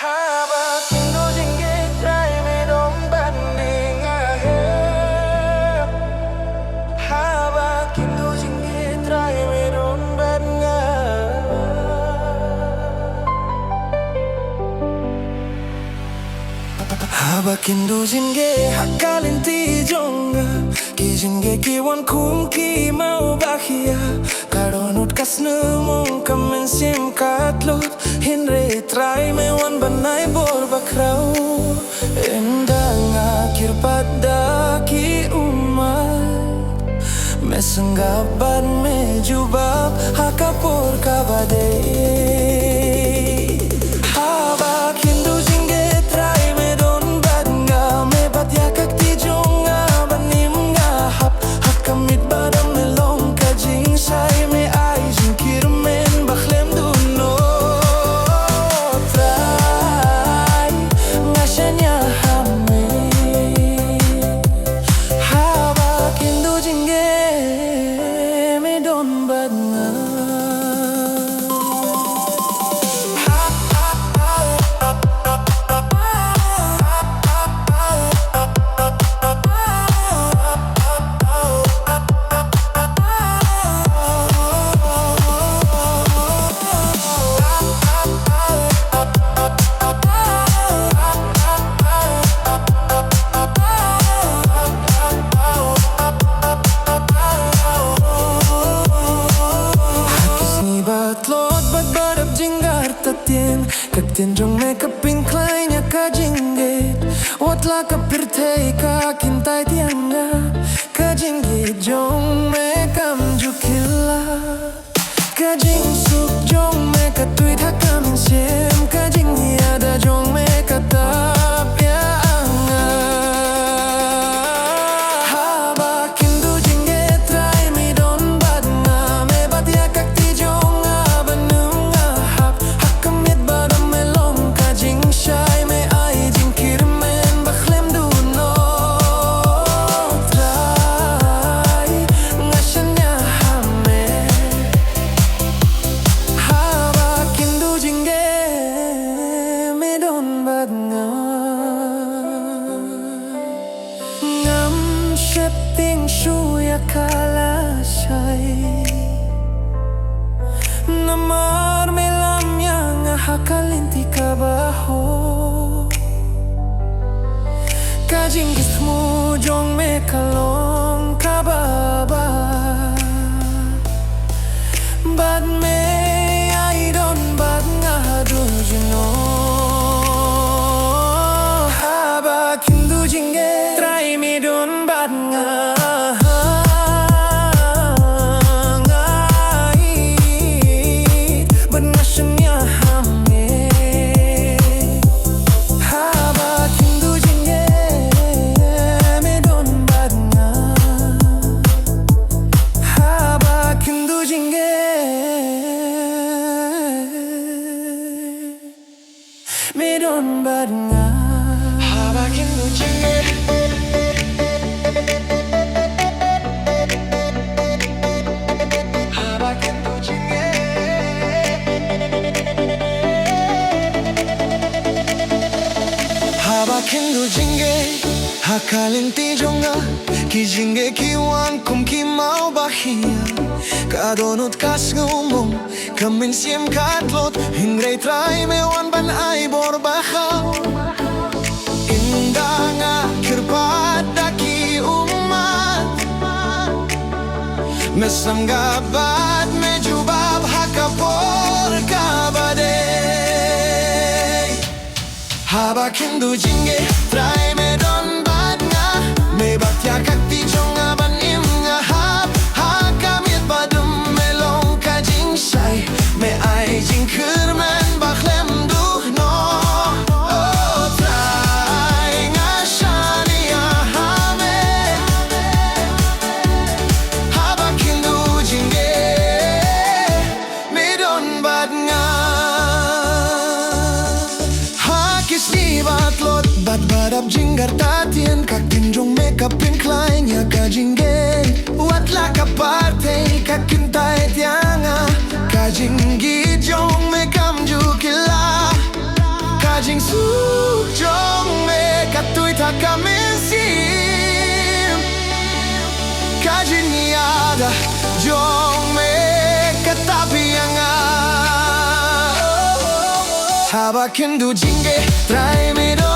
Habang hindusinggit ay mayroong bandingan. Habang hindusinggit ay mayroong bandingan. Habang hindusinggit hakalin tijonga Kijinge kiwan kumki mau bahia Karonut kas nemong kemensim katlot Hinre try mewan banai bor bakrau Endang akhir pada ki umat Mesenggaban mejubab hakapur kabade Habak hindu singge try medon badnga mebat yakak tijonga banim ngahap hakamit badam melong kajing say me ay jingkir men bakhlem duno try ngasanya hame habak hindu singge medon badnga Katien jong me kapin klainya ka jinggit Watla ka pirtei ka kintai tianga Ka jinggit jong me kam jukila Ka jing suk jong me ka tuit hakamin siem Ka jing hiada jong me ka tapya anga Habak hindu jinggit try mi don badna Me bat yakak ti jong abanung ahap Hakamit badam Shay me ay jingkir men bakhlem duno try ngasanya hame habak hindu jingge medon badnga ngam shepting shuya kala shay namar melam yang hakalinti kabaho Kajingis mu jong me kalong kababa Bad me I don't bad ngadu jino Habak hindu jingge try me don bad nga Medon badnga habak hindu jingge habak hindu jingge habak hindu jingge hakalin tijonga kijinge kiwan kum ki mau bahia kadonut kas ngumong kamin siem katlot hingrei try mewan ban ay bor bahaw indang akhir pada ki umat mesam gabat mejubab hakapor kabade habak hindu jingge try me don badnga me bat yakak ti jonga ban im ngahap hakamit badum melong kajing shay me ay jingkir men bakhlem duhno oh try ngasani ahame habak hindu jingge medon badnga hakis di batlot bad badab jinggar tatien kak tinjong me kapin klainya ka jingge watla ka parte kak kintai tianga Kajing gijong me kam jukila Kajing Maging sujong me kato'y takaminsim Kajiniada jong me katapianga Haba kindu jinge try me do